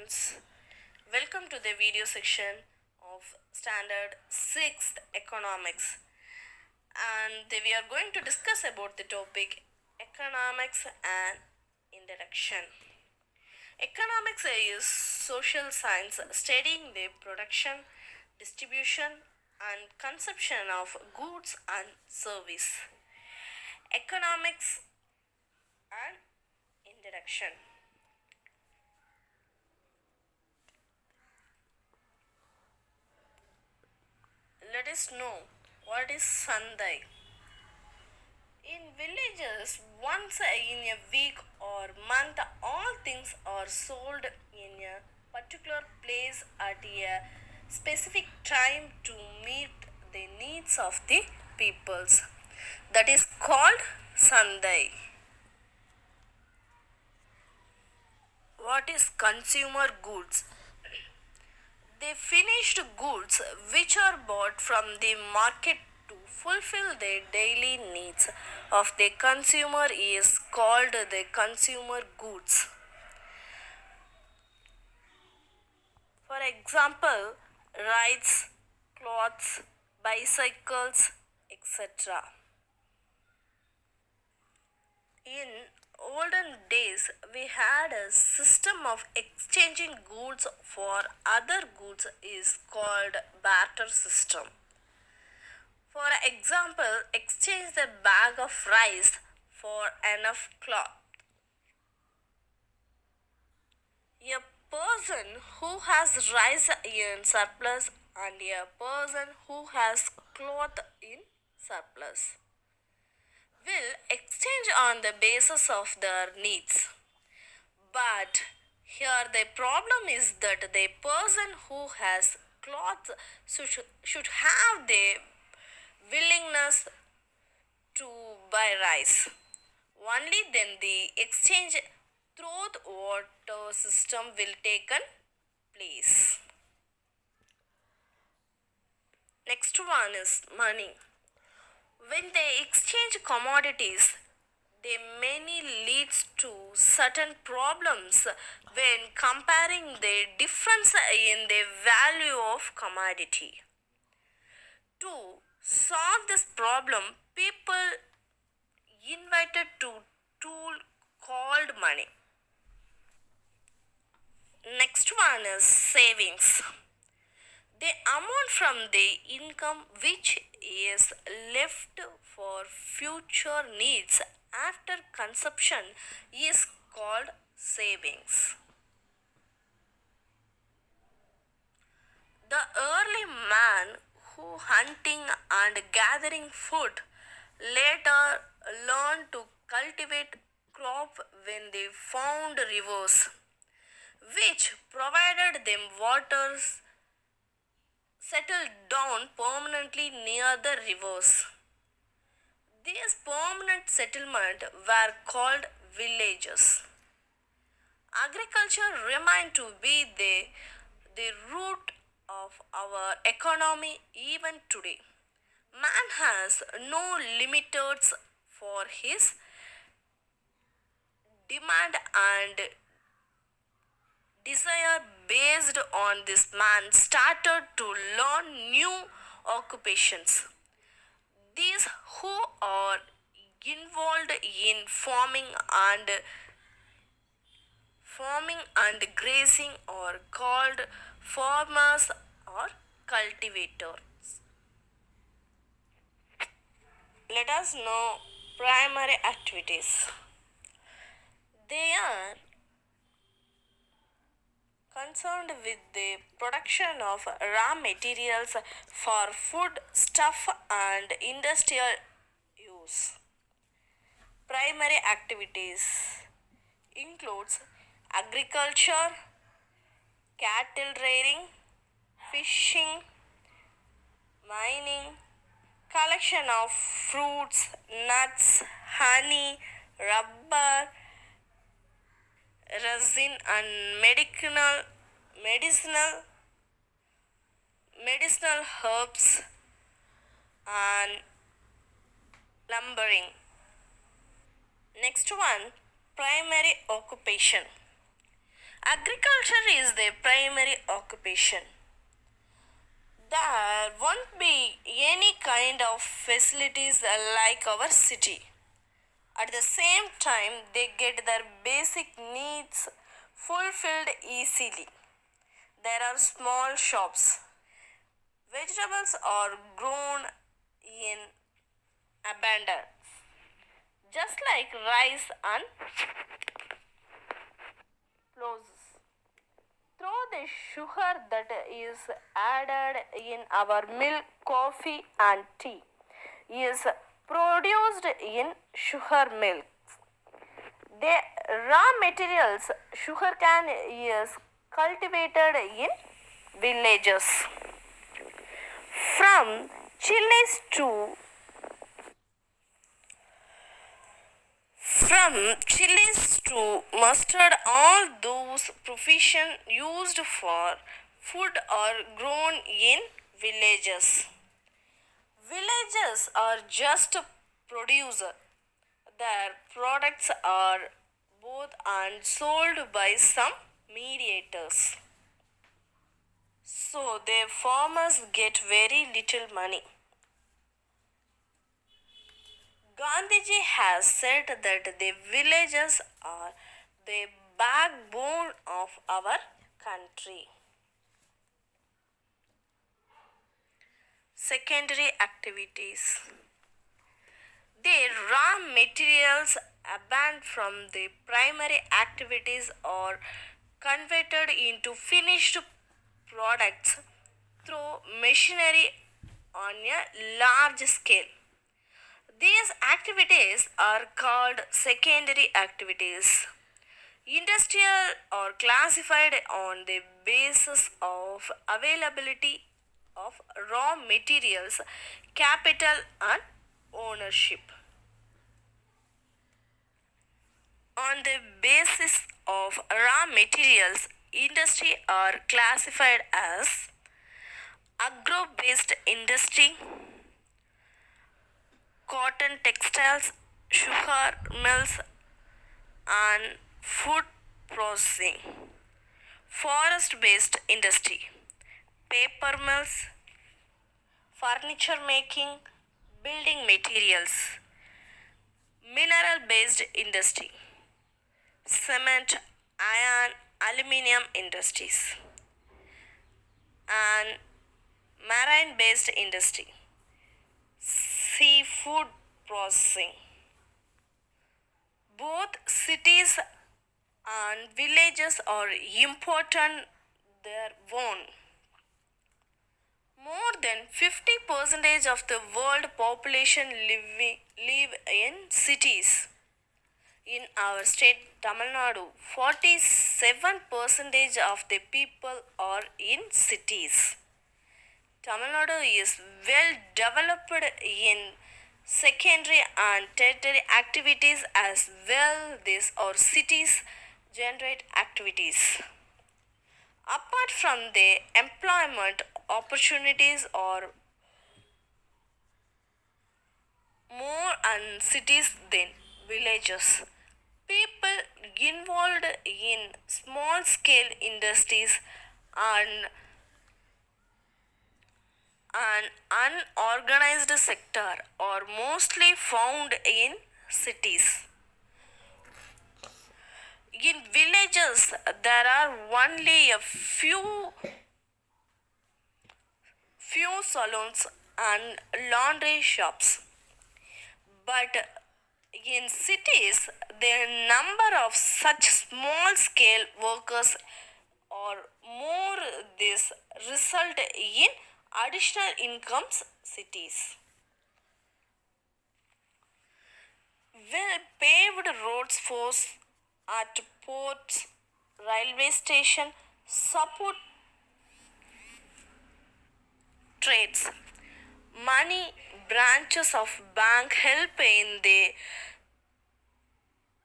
students, welcome to the video section of Standard 6th Economics, and we are going to discuss about the topic economics and introduction. Economics is social science studying the production, distribution and consumption of goods and service. Economics and introduction. Let us know what is Sandai. In villages, once in a week or month, all things are sold in a particular place at a specific time to meet the needs of the peoples. That is called Sandai. What is consumer goods? The finished goods which are bought from the market to fulfill the daily needs of the consumer is called the consumer goods. For example, rice, clothes, bicycles, etc. In olden days, we had a system of exchanging goods for other goods is called barter system. For example, exchange the bag of rice for enough cloth. A person who has rice in surplus and a person who has cloth in surplus will exchange on the basis of their needs. But here the problem is that the person who has clothes should have the willingness to buy rice. Only then the exchange through water system will taken place. Next one is money. When they exchange commodities, they many leads to certain problems when comparing the difference in the value of commodity. To solve this problem, people invited to tool called money. Next one is savings. The amount from the income which is left for future needs after consumption is called savings. The early man who hunting and gathering food later learned to cultivate crop when they found rivers which provided them waters settled down permanently near the rivers. These permanent settlements were called villages. Agriculture remained to be the root of our economy even today. Man has no limits for his demand and desire. Based on this, man started to learn new occupations. These who are involved in farming and grazing are called farmers or cultivators. Let us know primary activities. They are concerned with the production of raw materials for food, stuff and industrial use. Primary activities includes agriculture, cattle rearing, fishing, mining, collection of fruits, nuts, honey, rubber, resin and medicinal medicinal herbs and lumbering. Next one, primary occupation. Agriculture is their primary occupation. There won't be any kind of facilities like our city. At the same time, they get their basic needs fulfilled easily. There are small shops. Vegetables are grown in abundance, just like rice and plows. Through the sugar that is added in our milk, coffee, and tea is produced in sugar milk. The raw materials sugarcane is cultivated in villages. From chilies to From chilies to mustard, all those provisions used for food are grown in villages. Villages are just a producer. Their products are bought and sold by some mediators. So their farmers get very little money. Gandhiji has said that the villages are the backbone of our country. Secondary activities. The raw materials abandoned from the primary activities are converted into finished products through machinery on a large scale. These activities are called secondary activities. Industrial are classified on the basis of availability of raw materials, capital, and ownership. On the basis of raw materials, industry are classified as agro-based industry, cotton textiles, sugar mills, and food processing. Forest based industry, paper mills, furniture making, building materials. Mineral based industry, cement, iron, aluminium industries. And marine based industry, seafood processing. Both cities and villages are important their own. More than 50% of the world population live in cities. In our state Tamil Nadu, 47% of the people are in cities. Tamil Nadu is well developed in secondary and tertiary activities as well. These are cities generate activities. Apart from the employment opportunities are more in cities than villages. People involved in small scale industries and an unorganized sector are mostly found in cities. In villages, there are only a few salons and laundry shops. But in cities, the number of such small scale workers are more. This result in additional incomes cities. Well paved roads force at ports, railway station support trades. Money branches of bank help in the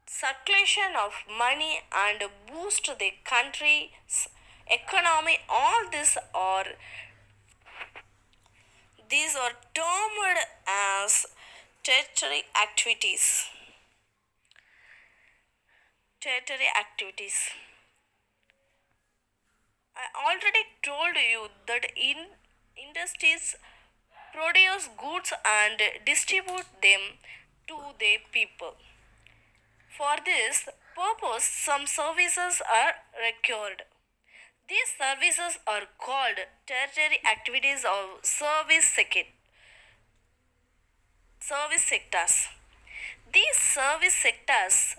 circulation of money and boost the country's economy. All these are termed as tertiary activities. Tertiary activities. already told you that industries produce goods and distribute them to the people. For this purpose, some services are required. These services are called tertiary activities or service sectors. These service sectors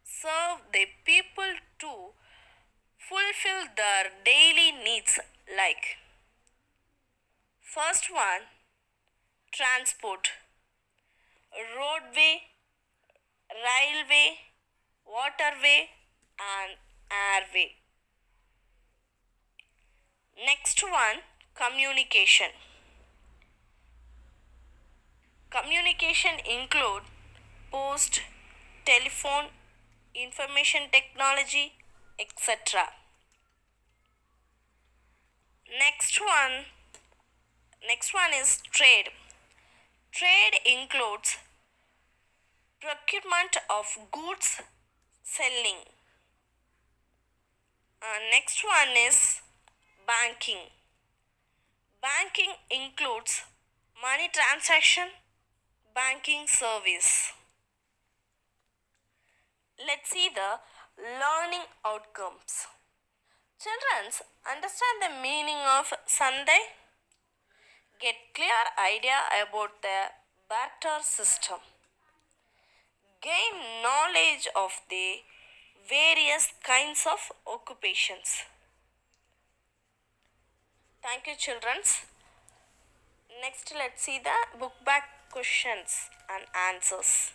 serve the people to fulfill their daily needs like first one, transport, roadway, railway, waterway and airway. Next one, communication. Communication include post, telephone, information technology, etc. Next one, next one is trade. Trade includes procurement of goods, selling. Next one is banking. Banking includes money transaction, banking service. Let's see the learning outcomes. Children, understand the meaning of Sunday. Get clear idea about the barter system. Gain knowledge of the various kinds of occupations. Thank you, children. Next, let's see the book back questions and answers.